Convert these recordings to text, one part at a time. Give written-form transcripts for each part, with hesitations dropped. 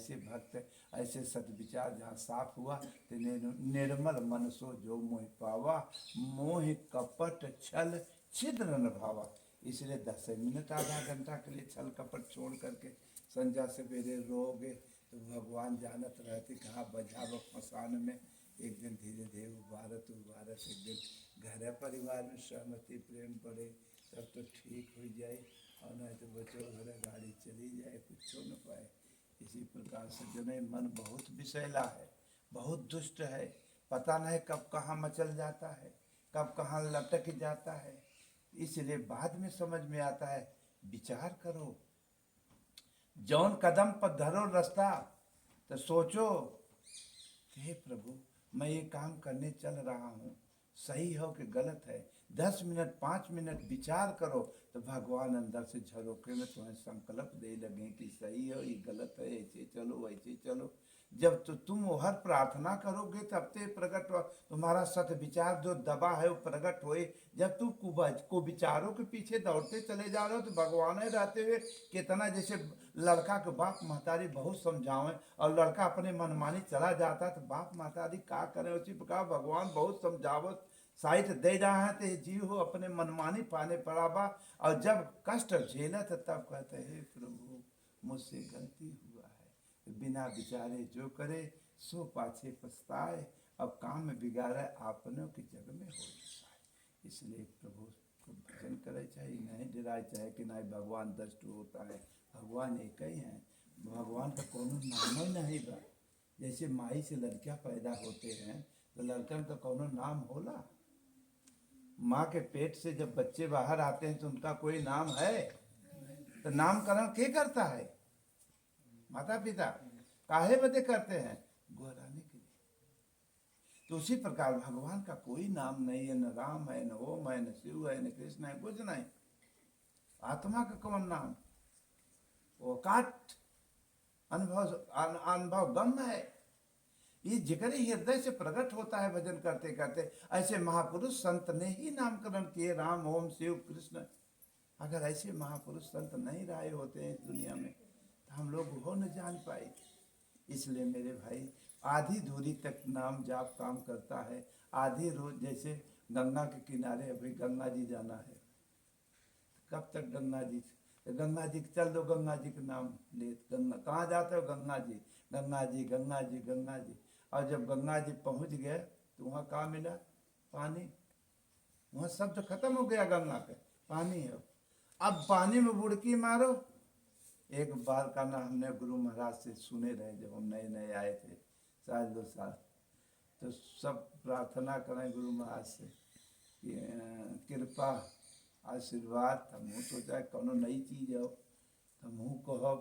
ऐसे भक्त ऐसे सदविचार जहाँ साफ हुआ तो निर्मल मन सो जो मोह पावा, मोह कपट छल छिद्र न भावा। इसलिए 10 मिनट आधा घंटा के लिए छल कपट छोड़ करके संध्या सवेरे रोगे तो भगवान जानत रहते कहाँ बजाव फसान में। एक दिन धीरे धीरे उबारत एक दिन घर परिवार में सहमति प्रेम बढ़े तब तो ठीक हो जाए, और नहीं तो बच्चों घर गाड़ी चली जाए कुछ हो न पाए। इसी प्रकार से जने मन बहुत विषैला है, बहुत दुष्ट है, पता नहीं कब कहाँ मचल जाता है, कब कहाँ लटक जाता है। इसलिए बाद में समझ में आता है, विचार करो, जौन कदम पर धरो रास्ता तो सोचो हे प्रभु मैं ये काम करने चल रहा हूँ, सही हो कि गलत है। 10 मिनट 5 मिनट विचार करो तो भगवान अंदर से झरोखे में तुम्हें संकल्प दे लगे कि सही हो ये गलत है, ऐसे चलो वैसे चलो। जब तो तुम हर प्रार्थना करोगे तब ते प्रकट तुम्हारा सत विचार जो दबा है वो प्रकट होए। जब तुम को विचारों के पीछे दौड़ते चले जा रहे हो तो भगवान रहते हुए कितना, जैसे लड़का के बाप महतारी बहुत समझावें और लड़का अपने मनमानी चला जाता तो बाप महतारी क्या करें। उसी प्रकार भगवान बहुत समझावत साइट दे रहा है तो जीव हो अपने मनमानी पाने पड़ाबा, और जब कष्ट झेला तो तब कहते हैं प्रभु मुझसे गलती हुआ है, बिना विचारे जो करे सो पाछे पछताए, अब काम में बिगाड़े आपनों की जग में हो जाए। इसलिए प्रभु को भजन करे चाहिए, नहीं डराए चाहे कि नहीं भगवान दष्ट होता है, भगवान एक ही हैं, भगवान का कोनो नाम ही नहीं बा। जैसे माई से लड़कियां पैदा होते हैं तो लड़कन का कोनो नाम होला, माँ के पेट से जब बच्चे बाहर आते हैं तो उनका कोई नाम है, तो नामकरण के करता है, माता पिता काहे बदे करते हैं, गोहराने के लिए। तो उसी प्रकार भगवान का कोई नाम नहीं है, न राम है, न ओम है, न शिव है, न कृष्ण है, कुछ नहीं। आत्मा का कौन नाम, वो काट अनुभव गम है, ये जिगर हृदय से प्रकट होता है भजन करते करते। ऐसे महापुरुष संत ने ही नामकरण किए राम ओम शिव कृष्ण। अगर ऐसे महापुरुष संत नहीं रहे होते हैं इस दुनिया में तो हम लोग हो न जान पाए। इसलिए मेरे भाई आधी दूरी तक नाम जाप काम करता है, आधी रोज जैसे गंगा के किनारे अभी गंगा जी जाना है, कब तक गंगा जी, गंगा जी चल दो, गंगा जी का नाम ले, गंगा कहाँ जाते हो, गंगा जी गंगा जी गंगा जी गंगा जी। और जब गंगा जी पहुँच गए तो वहाँ कहाँ मिला, पानी, वहाँ शब्द तो खत्म हो गया, गंगा पे पानी है। अब पानी में बुड़की मारो। एक बार का ना हमने गुरु महाराज से सुने रहे जब हम नए नए आए थे, शायद 2 साल, तो सब प्रार्थना करें गुरु महाराज से कि कृपा आशीर्वाद, हम सोचा है कोनो नई चीज़ हो तो मुँह कहो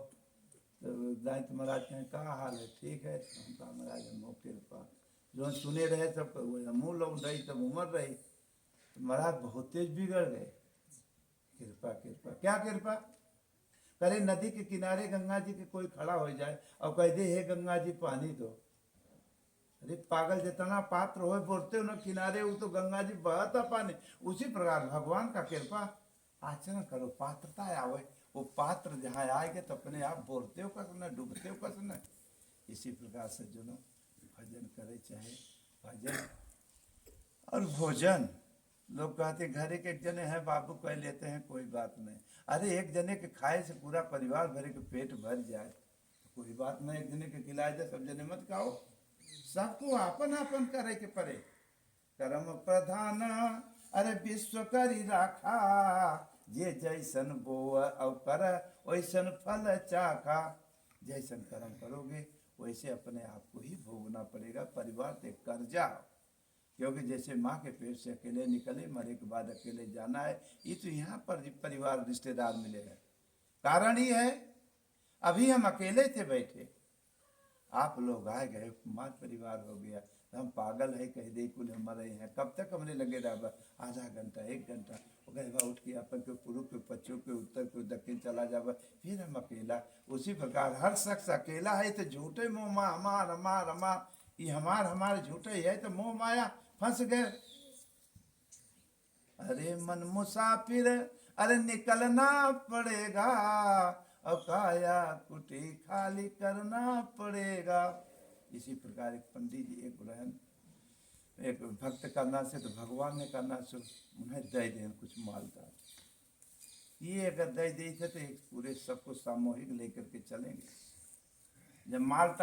तो दायित्व महाराज कहें कहा हाल है, ठीक है, तो हम कहा महाराज हम कृपा जो सुने रहे सब मुँह लोग रही तब उम्र रही, तो महाराज बहुत तेज बिगड़ गए। कृपा कृपा क्या कृपा करे, नदी के किनारे गंगा जी के कोई खड़ा हो जाए और कह दे हे गंगा जी पानी दो, अरे पागल जितना पात्र हो बोलते हो ना किनारे, वो तो गंगा जी बहता पानी। उसी प्रकार भगवान का कृपा आचरण करो, पात्रता आवे, वो पात्र जहाँ आएगा तो अपने आप बोलते हो कसना, डूबते हो कसना। इसी प्रकार से जो भजन करे, चाहे भजन और भोजन। लोग कहते घर एक जने हैं बाबू कह लेते हैं कोई बात नहीं, अरे एक जने के खाए से पूरा परिवार भरे के पेट भर जाए कोई बात नहीं, एक जने के खिलाए जाए सब जने मत खाओ, सबको आपन आपन करे के परे। कर्म प्रधान अरे विश्व करी राखा, जे जैसन बो और कर वैसन फल चाखा। जैसन कर्म करोगे वैसे अपने आप को ही भोगना पड़ेगा, परिवार से कर्जा, क्योंकि जैसे माँ के पेट से अकेले निकले मरे के बाद अकेले जाना है, ये तो यहाँ पर परिवार रिश्तेदार मिलेगा। कारण ही है अभी हम अकेले थे बैठे, आप लोग आए गए, माँ परिवार हो गया, हम पागल है कह दे कुल हम रहे हैं, कब तक हमने लगे रहा, आधा घंटा 1 घंटा हो गए, उठ के अपन के पूर्व के पश्चिम के उत्तर के दक्षिण चला जावा, फिर हम अकेला। उसी प्रकार हर शख्स अकेला है तो झूठे मोह मा हमार हमार हमार, ये हमार हमार झूठे है तो मोह माया फंस गए। अरे मन मुसाफिर अरे निकलना पड़ेगा, और काया कुटी खाली करना पड़ेगा। इसी प्रकार एक पंडित जी एक ग्रहण एक भक्त करना से तो भगवान ने करना से उन्हें दे दें कुछ मालदार। ये अगर दे थे तो एक पूरे सबको सामूहिक लेकर के चलेंगे। जब माल